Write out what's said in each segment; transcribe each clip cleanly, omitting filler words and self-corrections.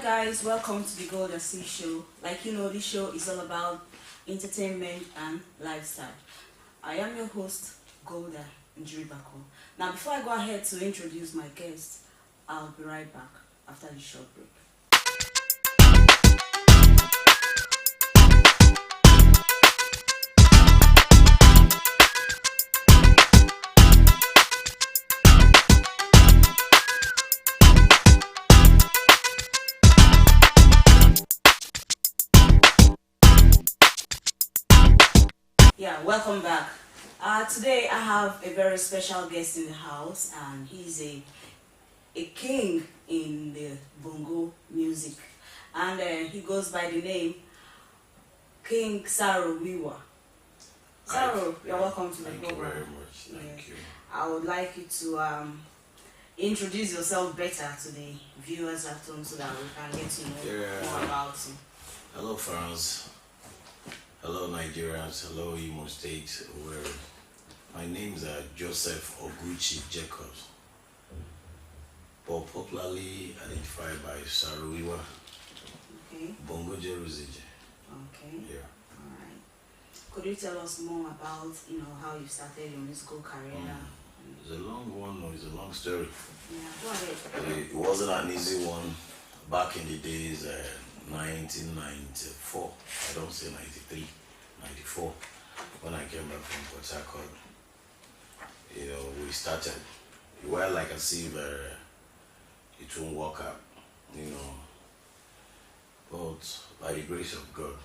guys, welcome to the Golda C Show. Like you know, this show is all about entertainment and lifestyle. I am your host, Golda Njiribako. Now, before I go ahead to introduce my guest, I'll be right back after this short break. Yeah, welcome back. Today I have a very special guest in the house, and he's a king in the bongo music, and he goes by the name King Saro Wiwa. Saro, you're welcome to the program. Thank you very much. Thank you. I would like you to introduce yourself better to the viewers at home so that we can get to know more about you. Hello, France. Hello, Nigerians. Hello, Imo State, Owerri. My name is Joseph Oguchi Jacobs, but popularly identified by Saro Wiwa. Okay. Bongo Musician. Okay. Yeah. All right. Could you tell us more about how you started your musical career? It's a long one, or it's a long story. Yeah, go ahead. It wasn't an easy one back in the days. 1994, I don't say 93, 94, when I came back from Port Harcourt. We started, well, like I see it won't work out, but by the grace of God,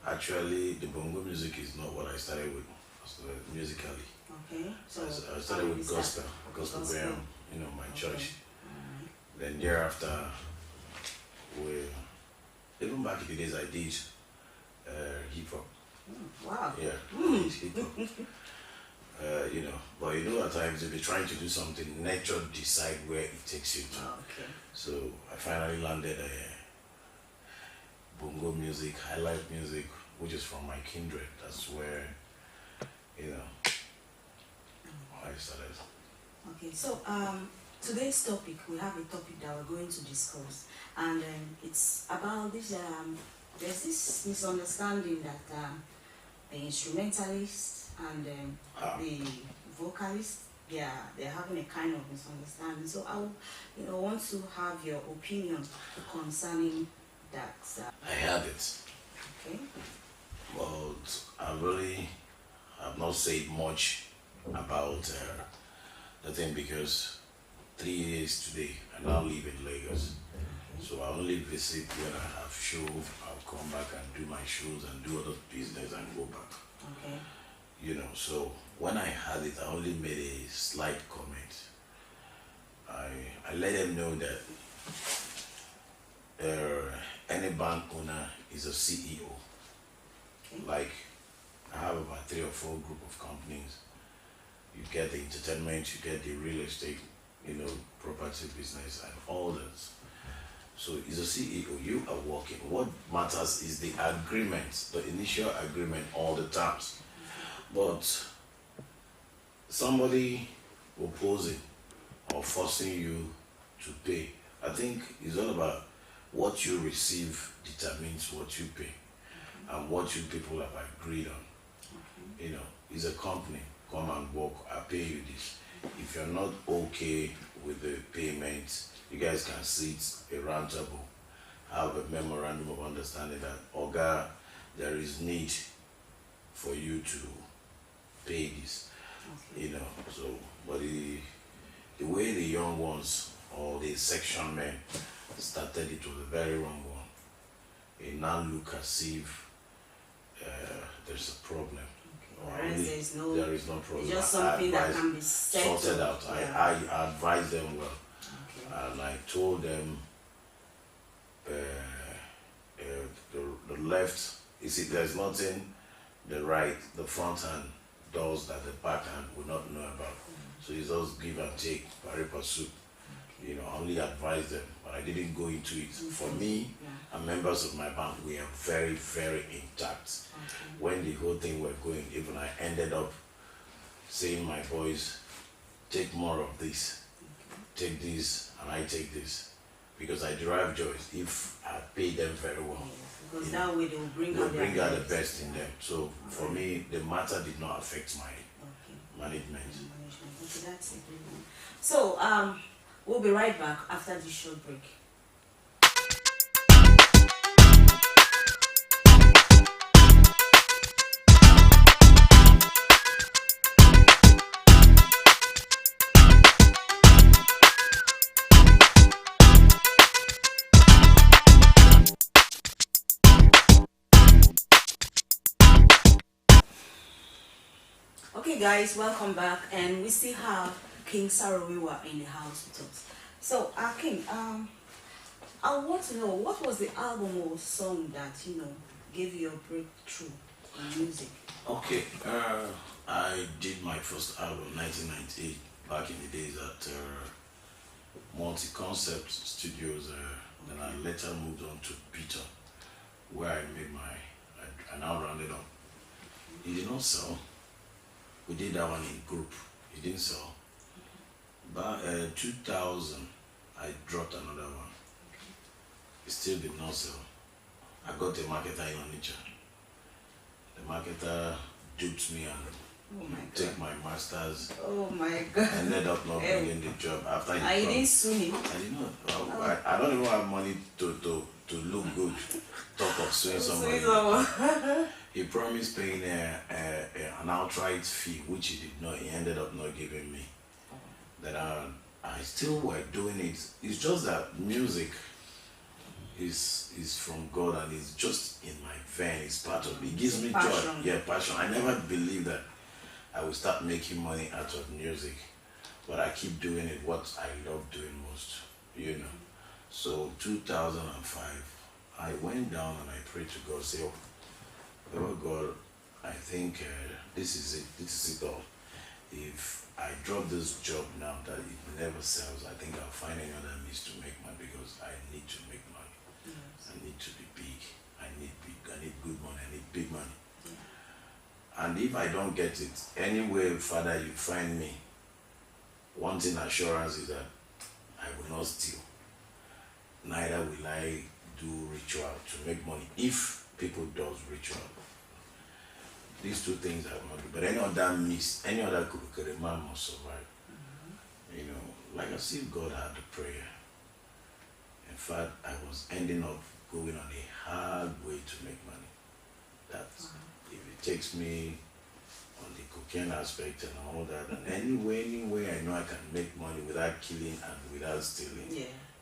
actually the bongo music is not what I started with, musically. Okay. So I started with gospel band, my church. Then thereafter, even back in the days I did hip hop. Wow. Yeah, hip hop. But at times you'll be trying to do something, nature decide where it takes you to. Okay. So I finally landed bongo music, highlight music, which is from my kindred. That's where, I started. Okay, so today's topic, we have a topic that we're going to discuss, and it's about this. There's this misunderstanding that the instrumentalist and the vocalist, they're having a kind of misunderstanding. So I want to have your opinion concerning that. I have it. Okay. But I really have not said much about the thing because 3 years today I now live in Lagos. So I only visit when I have shows. I'll come back and do my shows and do other business and go back. Okay. So when I had it, I only made a slight comment. I let them know that any bank owner is a CEO. Okay. Like I have about 3 or 4 group of companies. You get the entertainment, you get the real estate, property business and all that. So he's a CEO, you are working. What matters is the agreement, the initial agreement, all the times. But somebody opposing or forcing you to pay, I think it's all about what you receive determines what you pay and what you people have agreed on. It's a company, come and work, I pay you this. If you're not okay with the payment, you guys can sit a round table, have a memorandum of understanding that, Oga, there is need for you to pay this, So, but the way the young ones or the section men started, it was a very wrong one. It now look as if there's a problem. There is no problem. It's just something that can be sorted out. Yeah. I advised them well. Okay. And I told them the left, you see, there's nothing the right, the front hand does that the back hand will not know about. So it's just give and take, pari passu. I only advised them, but I didn't go into it. For me and members of my band, we are very, very intact. When the whole thing were going, even I ended up saying, my boys, take more of this. Take this, and I take this. because I derive joy if I pay them very well. Because that way they will bring out the best in them. So for me, the matter did not affect my management. Okay, that's a good one. So we'll be right back after this short break. Okay guys, welcome back, and we still have King Saro Wiwa in the house with us. So King, I want to know, what was the album or song that gave you a breakthrough in music? Okay, I did my first album 1998 back in the days at Multi Concept Studios. Then I later moved on to Peter, where I made I now rounded up. It did not sell. We did that one in group. It didn't sell. But 2000, I dropped another one. It still did not sell. I got a marketer in Onitsha. The marketer duped me and take my masters. Oh my God. Ended up not doing the job after he I didn't sue him. I did not. I don't even have money to look good. Talk of suing somebody. He promised paying an outright fee, which he did not. He ended up not giving me. Then I still were doing it. It's just that music is from God, and it's just in my vein. It's part of me. It gives me joy. Yeah, passion. I never believed that I would start making money out of music, but I keep doing it. What I love doing most, So 2005, I went down and I prayed to God. Say, oh God, I think this is it. This is it all. If I drop this job now that it never sells, I think I'll find any other means to make money, because I need to make money. Yes. I need to be big. I need good money. I need big money. Yeah. And if I don't get it, anyway, Father, you find me, one thing assurance is that I will not steal. Neither will I do ritual to make money if people does ritual. These two things I will not do. But any other kurukere man must survive. Like I see God had the prayer. In fact, I was ending up going on a hard way to make money. That if it takes me on the cocaine aspect and all that, and any way I know I can make money without killing and without stealing,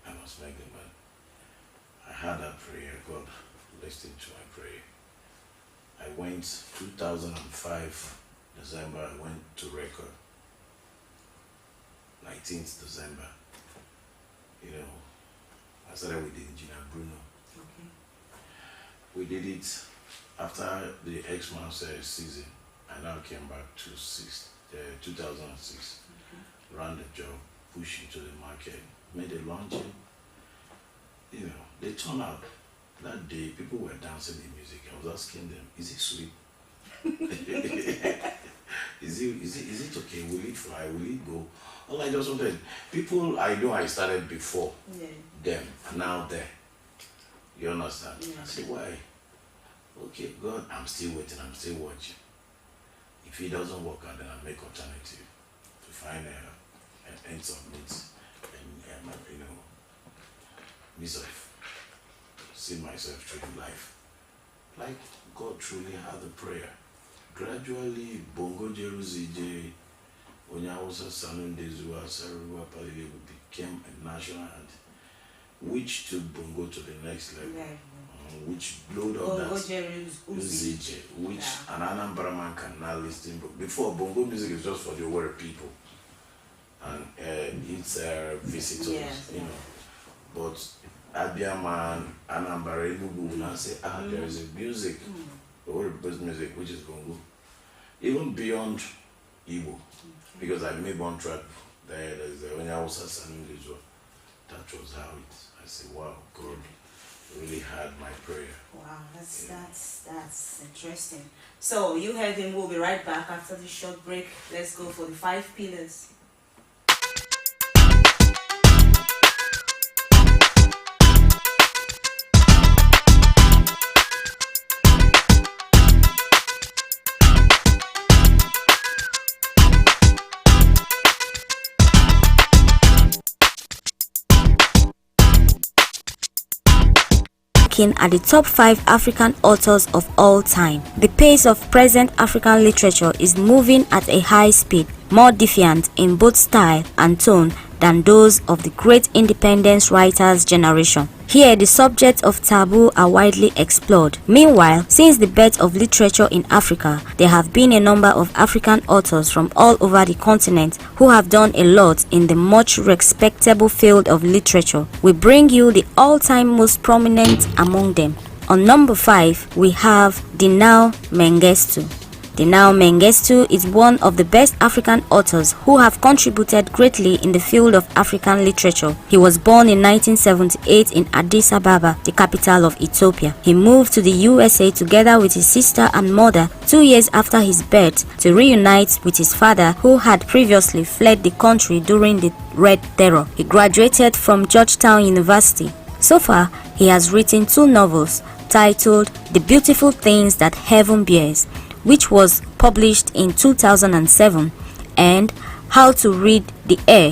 I must make the money. I had that prayer. God listened to my prayer. I went 2005 December. I went to record 19th December. I started with the engineer Bruno. Okay. We did it after the X-Months season. I now came back to 2006. Okay. Ran the job, pushed into the market, made a launching. They turned out. That day, people were dancing in music. I was asking them, is it sweet? Is it okay? Will it fly? Will it go? All I just wanted, people I know I started before them, now there. You understand? Yeah. I said, why? Okay, God, I'm still waiting, I'm still watching. If it doesn't work out, then I'll make alternative to find an end submit and means of see myself through life. Like God truly had the prayer. Gradually, Bongo Jeruzide, Onyawusa Sanundezuwa Saruwa Palile became a national anthem, which took Bongo to the next level, which blowed up that Uzije, which an Anambra man can now listen. Before, Bongo music is just for the Owerri people and its visitors, But Abia man, Anambra, Enugu will now say, there is a music, Owerri music, which is Bongo. Even beyond Igbo, because I made one track there, there's the Onyawusa Sanundezuwa. That was how I said, wow, God really had my prayer. Wow, that's interesting. So you heard him. We'll be right back after this short break. Let's go for the 5 pillars. looking at the top 5 African authors of all time. The pace of present African literature is moving at a high speed, more defiant in both style and tone than those of the great independence writers' generation. Here, the subjects of taboo are widely explored. Meanwhile, since the birth of literature in Africa, there have been a number of African authors from all over the continent who have done a lot in the much respectable field of literature. We bring you the all-time most prominent among them. On number 5, we have Dinao Mengistu. Dinao Mengistu is one of the best African authors who have contributed greatly in the field of African literature. He was born in 1978 in Addis Ababa, the capital of Ethiopia. He moved to the USA together with his sister and mother 2 years after his birth to reunite with his father, who had previously fled the country during the Red Terror. He graduated from Georgetown University. So far, he has written 2 novels titled The Beautiful Things That Heaven Bears, which was published in 2007, and How to Read the Air,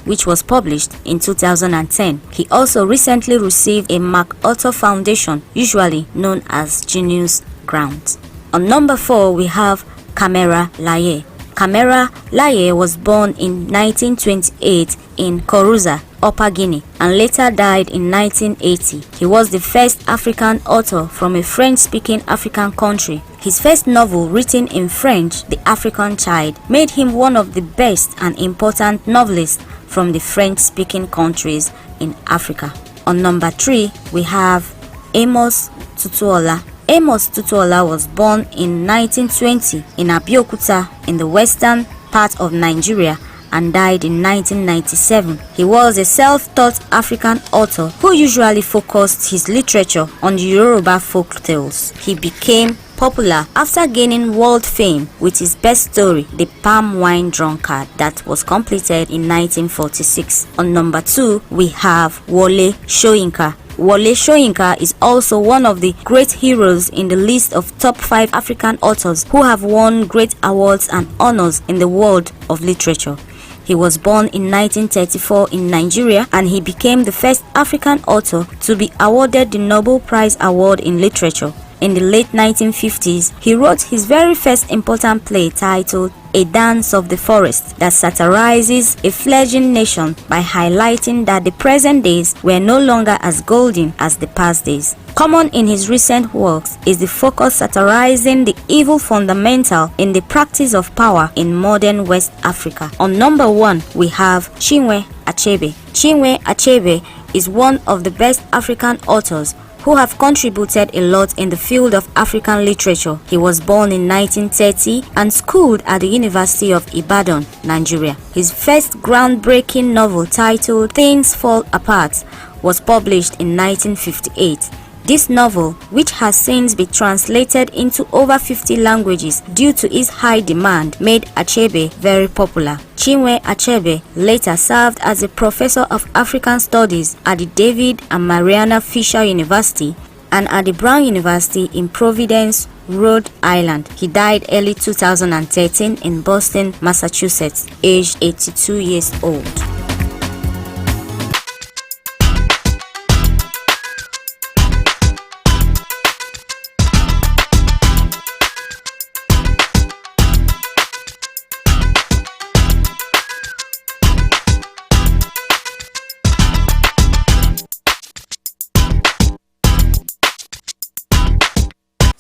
which was published in 2010. He also recently received a MacArthur Foundation, usually known as Genius Grant. On number 4, we have Kamera Laye. Kamera Laye was born in 1928 in Koruza, Upper Guinea, and later died in 1980. He was the first African author from a French-speaking African country. His first novel, written in French, The African Child, made him one of the best and important novelists from the French-speaking countries in Africa. On number 3, we have Amos Tutuola. Amos Tutuola was born in 1920 in Abeokuta in the western part of Nigeria and died in 1997. He was a self-taught African author who usually focused his literature on the Yoruba folk tales. He became popular after gaining world fame with his best story, The Palm Wine Drunkard, that was completed in 1946. On number 2, we have Wole Soyinka. Wole Soyinka is also one of the great heroes in the list of top 5 African authors who have won great awards and honors in the world of literature. He was born in 1934 in Nigeria, and he became the first African author to be awarded the Nobel Prize Award in Literature. In the late 1950s, he wrote his very first important play titled A Dance of the Forest, that satirizes a fledgling nation by highlighting that the present days were no longer as golden as the past days. Common in his recent works is the focus satirizing the evil fundamental in the practice of power in modern West Africa. On number 1, we have Chinwe Achebe. Chinwe Achebe is one of the best African authors who have contributed a lot in the field of African literature. He was born in 1930 and schooled at the University of Ibadan, Nigeria. His first groundbreaking novel, titled Things Fall Apart, was published in 1958. This novel, which has since been translated into over 50 languages due to its high demand, made Achebe very popular. Chinwe Achebe later served as a professor of African Studies at the David and Mariana Fisher University and at the Brown University in Providence, Rhode Island. He died early 2013 in Boston, Massachusetts, aged 82 years old.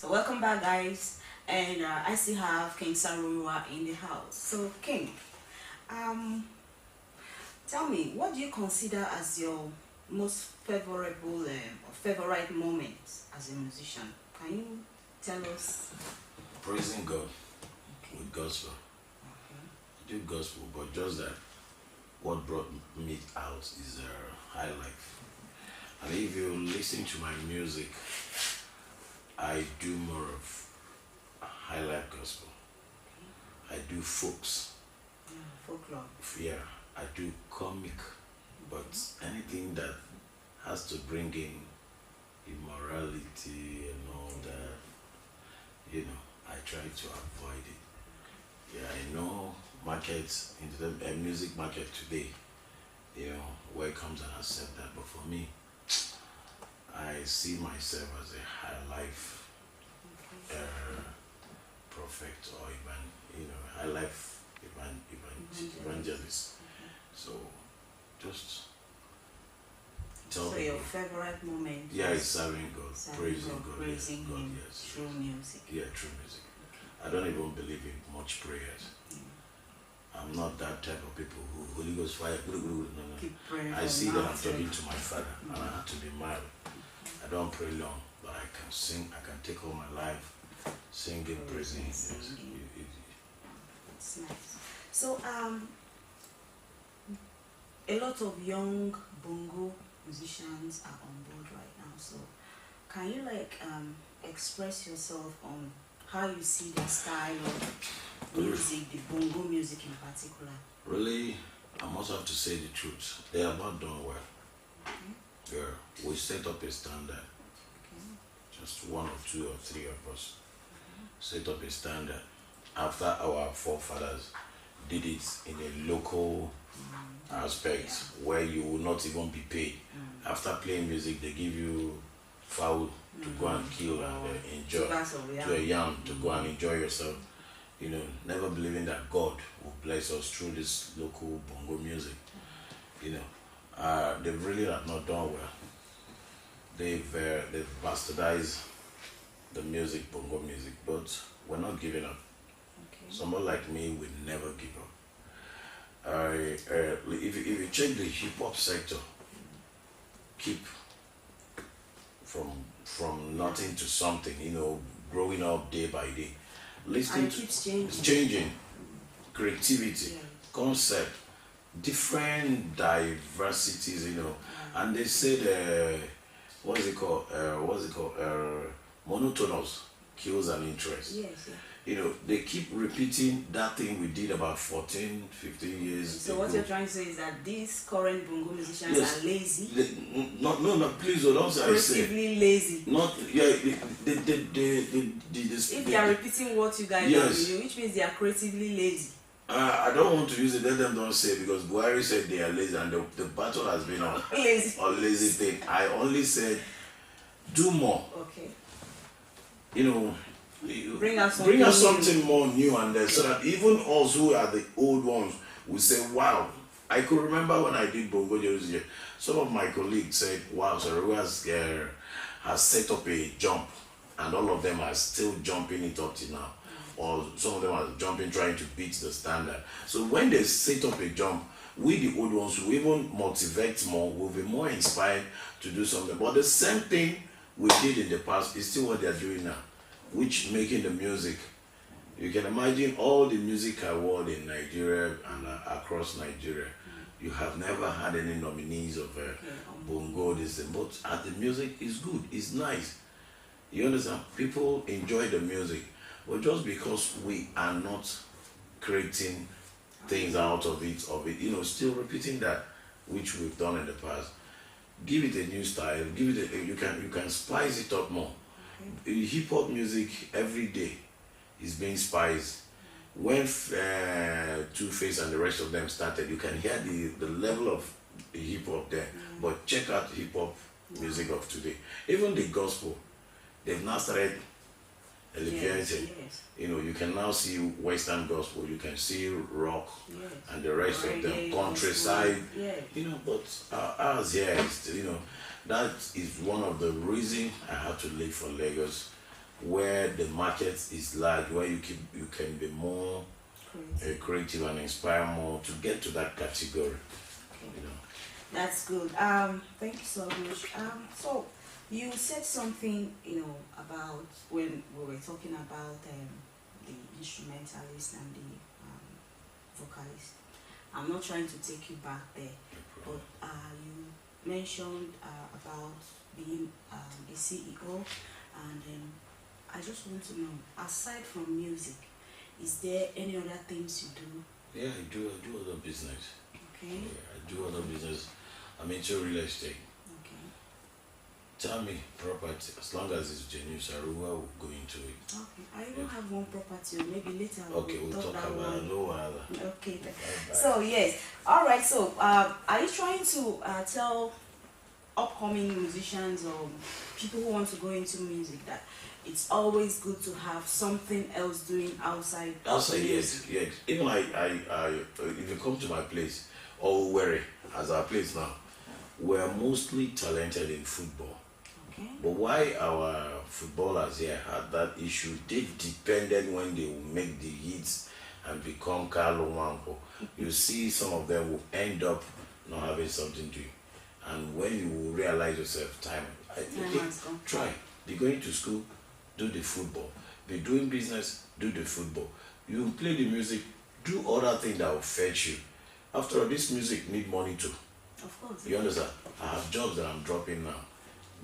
Welcome back, guys, and I still have King Saro Wiwa in the house. So King, tell me, what do you consider as your most favorable or favorite moment as a musician? Can you tell us? Praising God. Okay. With gospel. Okay. I do gospel, but just that what brought me out is high life. And if you listen to my music, I do more of high life gospel. I do folks. Folklore. Yeah, I do comic, but anything that has to bring in immorality and all that, I try to avoid it. Yeah, I know markets, into the music market today, where it comes and accept that, but for me, I see myself as a high life prophet or high life evangelist. So just tell So your favorite moment? Yeah, it's serving God, praising God, praising God, Him yes, through music. Yeah, true music. I don't even believe in much prayers. I'm not that type of people who Holy Ghost fire. No. Keep praying. I see that I'm talking to my Father, and I have to be married. I don't pray long, but I can sing. I can take all my life singing, praising. Yes. It's nice. So a lot of young bongo musicians are on board right now. So can you express yourself on how you see the style of music, the bongo music in particular? Really, I must have to say the truth. They have not done well. Okay. Yeah, we set up a standard. Okay. Just one or two or three of us set up a standard after our forefathers did it in a local aspect where you will not even be paid. After playing music, they give you fowl to go and kill and enjoy, to a yam to go and enjoy yourself. Never believing that God will bless us through this local bongo music. They really have not done well. They've bastardized the music, bongo music, but we're not giving up. Okay. Someone like me will never give up. If you check the hip hop sector, keep from nothing to something, growing up day by day. Listening to keeps changing, creativity, concept, different diversities, and they said, what's it called? Monotonous kills an interest. Yes. They keep repeating that thing we did about 14, 15 years So ago. what you're trying to say is that these current bongo musicians are lazy? No, please don't say aggressively lazy. Not, if they are repeating what you guys are doing, which means they are creatively lazy. I don't want to use it, let them don't say, because Buhari said they are lazy and the battle has been on lazy thing. I only said, do more. Okay. Bring us something more new, and so that even us who are the old ones will say, wow. I could remember when I did Bongo Musician, some of my colleagues said, wow, Saro Wiwa has set up a jump, and all of them are still jumping it up till now. Or some of them are jumping, trying to beat the standard. So when they set up a jump, we the old ones will even motivate more, will be more inspired to do something. But the same thing we did in the past is still what they are doing now, which making the music. You can imagine all the music award in Nigeria and across Nigeria. You have never had any nominees of bongo, but the music is good, it's nice. You understand? People enjoy the music, but just because we are not creating things out of it, still repeating that which we've done in the past. Give it a new style. Give it you can spice it up more. Hip hop music every day is being spiced. When Two-Face and the rest of them started, you can hear the level of hip hop there. But check out hip hop music of today. Even the gospel, they've now started elevating. You can now see Western gospel, you can see rock and the rest of them, countryside. But ours here is, that is one of the reasons I had to leave for Lagos, where the market is large, where you can be more creative and inspire more to get to that category. That's good. Thank you so much. So you said something, about when we were talking about the instrumentalist and the vocalist. I'm not trying to take you back there, but you mentioned about being the CEO, and I just want to know, aside from music, is there any other things you do? Yeah, I do other business. Okay. Yeah, I do other business. I'm into real estate. Okay. Tell me property, as long as it's genuine, Saro Wiwa will go into it. Okay. I even have one property, maybe later we'll talk about it. No other. Okay. So yes. All right. So are you trying to tell upcoming musicians or people who want to go into music that it's always good to have something else doing outside? Outside, yes, yes. Even if you come to my place, or Owerri, as our place now, we're mostly talented in football. Okay. But why our footballers here had that issue, they depended when they will make the hits and become Carlo Wampo. You see some of them will end up not having something to do. And when you will realize yourself, time, I think, try. Be going to school, do the football. Be doing business, do the football. You play the music, do other things that will fetch you. After all, this music need money too. Of course. You understand? I have jobs that I'm dropping now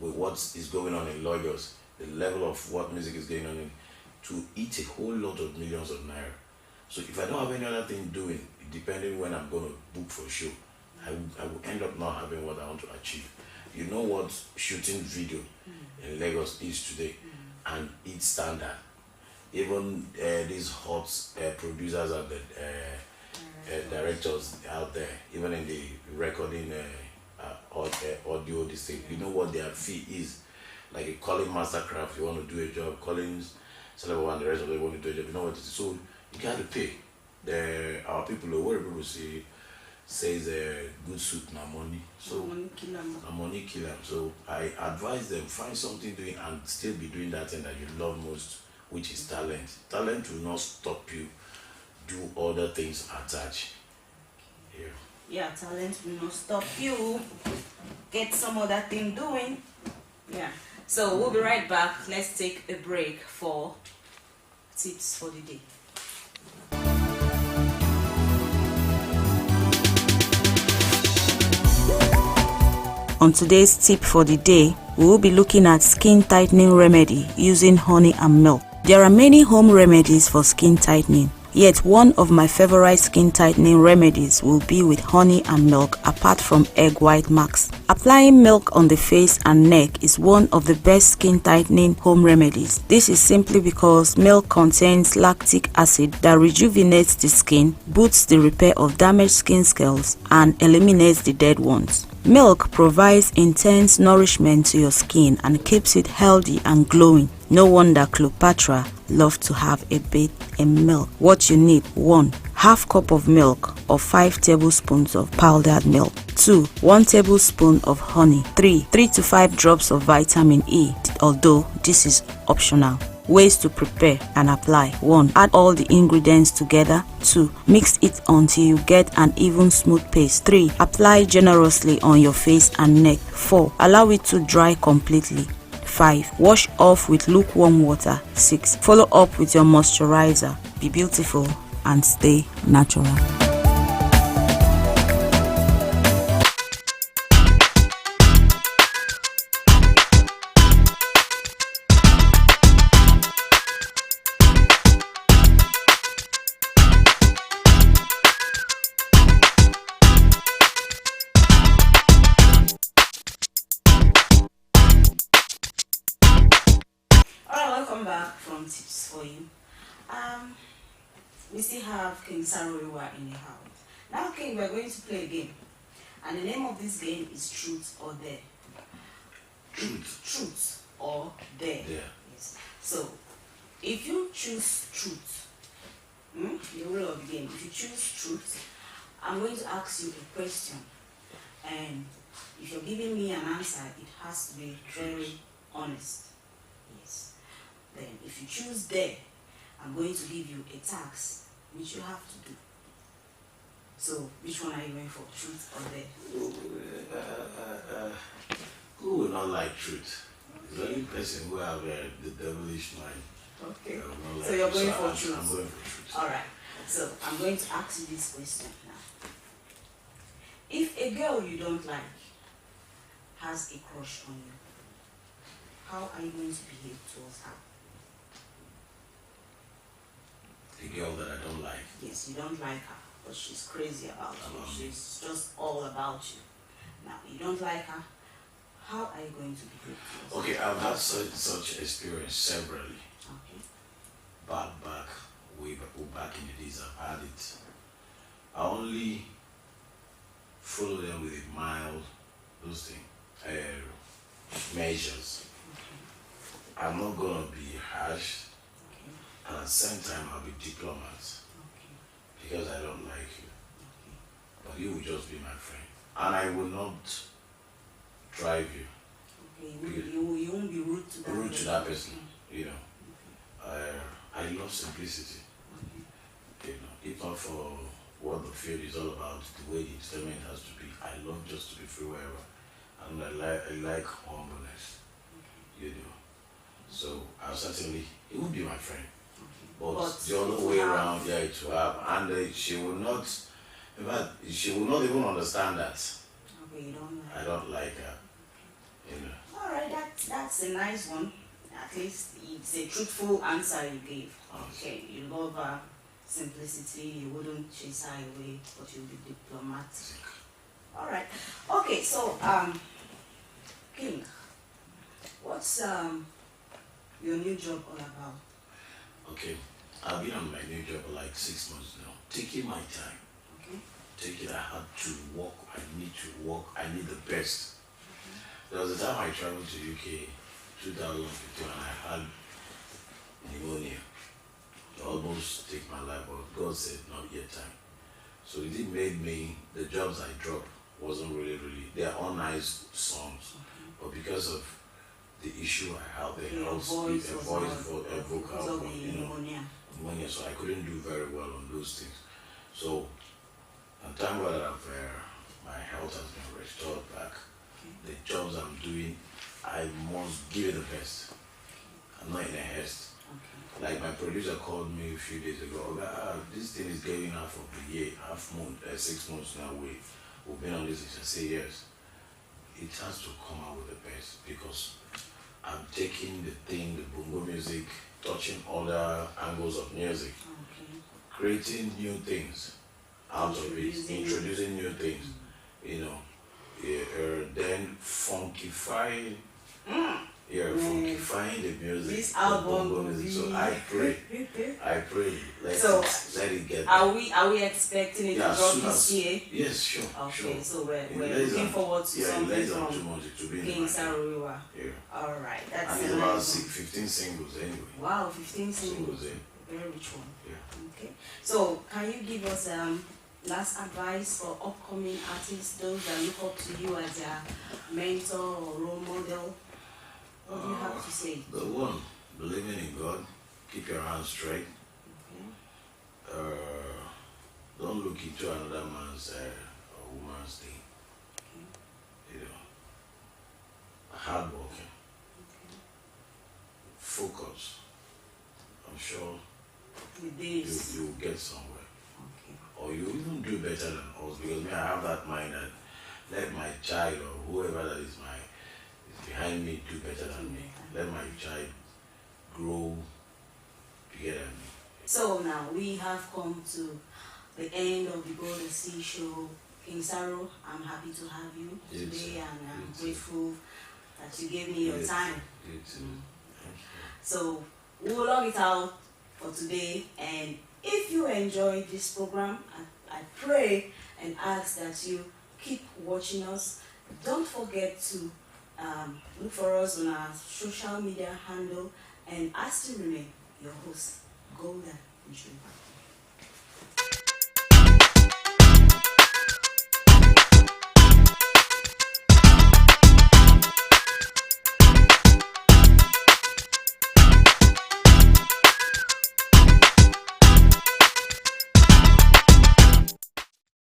with what is going on in Lagos, the level of what music is going on in, to eat a whole lot of millions of naira. So if I don't have any other thing doing, depending when I'm going to book for a show, I will end up not having what I want to achieve. You know what shooting video in Lagos is today, and it's standard. Even these hot producers and the directors out there, even in the recording audio, this thing, you know what their fee is. Like a calling mastercraft, you want to do a job, Collins, Celebrity, and the rest of them want to do a job, you know what it is. So you got to pay. Our people, or whatever people says good suit na money. So money kill them. So I advise them, find something doing and still be doing that thing that you love most, which is talent. Talent will not stop you. Do other things attached. Yeah, talent will not stop you. Get some other thing doing. Yeah. So we'll be right back. Let's take a break for tips for the day. On today's tip for the day, we will be looking at skin tightening remedy using honey and milk. There are many home remedies for skin tightening. Yet one of my favorite skin tightening remedies will be with honey and milk apart from egg white marks. Applying milk on the face and neck is one of the best skin tightening home remedies. This is simply because milk contains lactic acid that rejuvenates the skin, boosts the repair of damaged skin cells, and eliminates the dead ones. Milk provides intense nourishment to your skin and keeps it healthy and glowing. No wonder Cleopatra loved to have a bath in milk. What you need: 1 half cup of milk or 5 tablespoons of powdered milk. 2 1 tablespoon of honey. 3 to 5 drops of vitamin E, although this is optional. Ways to prepare and apply: 1 add all the ingredients together. 2 mix it until you get an even smooth paste. 3 apply generously on your face and neck. 4 allow it to dry completely. 5 wash off with lukewarm water. 6 follow up with your moisturizer. Be beautiful and stay natural. Welcome back from Tips for You. We still have King Saro Wiwa in the house. Now, King, we're going to play a game. And the name of this game is Truth or Dare. Truth or Dare. Yeah. Yes. So, if you choose truth, the rule of the game, if you choose truth, I'm going to ask you a question. And if you're giving me an answer, it has to be very honest. Yes. Then, if you choose Dare, I'm going to give you a task which you have to do. So, which one are you going for, truth or Dare? Who will not like truth? The only person who have the devilish mind. Okay. Like so you're going for truth. I'm going for truth. All right. So I'm going to ask you this question now. If a girl you don't like has a crush on you, how are you going to behave towards her? The girl that I don't like. Yes, you don't like her, but she's crazy about you. She's just all about you. Now, you don't like her. How are you going to behave towards her? Okay, I've had such experience severally. Okay. Way back in the days, I've had it. I only follow them with a mild, those things. measures. I'm not gonna be harsh, and at the same time I'll be diplomat because I don't like you. But you will just be my friend, and I will not drive you. You won't be rude to that person. You know, I love simplicity. You know, if not for what the field is all about, the way the instrument has to be, I love just to be free wherever, and I like humbleness. You know, so I certainly he would be my friend, but the other way around, yeah, it will happen, and she will not. In fact, she will not even understand that. Okay, you don't like. I don't like her. You know. All right, that's a nice one. At least it's a truthful answer you gave. Okay, you love her simplicity. You wouldn't chase her away, but you'll be diplomatic. All right. Okay, so King, what's your new job all about? Okay, I've been on my new job for like 6 months now. Taking my time. Okay. Take it. I had to work. I need to work. I need the best. There was a time I traveled to UK, 2015, and I had pneumonia. It almost take my life, but God said not yet time. So it made me, the jobs I dropped wasn't really, they are all nice songs, but because of the issue I had, the vocal, you know, pneumonia, so I couldn't do very well on those things. So, and thank God that my health has been restored back. The jobs I'm doing, I must give it the best. I'm not in a haste. Okay. Like my producer called me a few days ago, this thing is getting half of the year, 6 months now, we've been on this. I say yes. It has to come out with the best because I'm taking the thing, the bongo music, touching other angles of music, creating new things out of it, introducing new things, you know. Then funkifying, funkifying the music. This album will be. So I pray, let it get. Are we expecting it to drop this year? Yes, sure. Okay, sure. so we're looking forward to something from 2 months to be King Saro Wiwa. Yeah. All right, that's and it's about 15 singles anyway. Wow, 15 singles. Very rich one. Yeah. Okay. So can you give us last advice for upcoming artists, those that look up to you as their mentor or role model? What do you have to say? The one, believing in God, keep your hands straight. Okay. Don't look into another man's or woman's thing. Okay. You know, hard working. Okay. Focus. I'm sure you'll get somewhere. Or you even do better than us, because I have that mind that let my child or whoever that is behind me do better than me. Let my child grow bigger than me. So now we have come to the end of the Golda C Show. King Saro, I'm happy to have you today, and I'm grateful that you gave me your time. You too. So we'll log it out for today, and if you enjoyed this program, I pray and ask that you keep watching us. Don't forget to look for us on our social media handle, and I still remain your host, Golda C Show.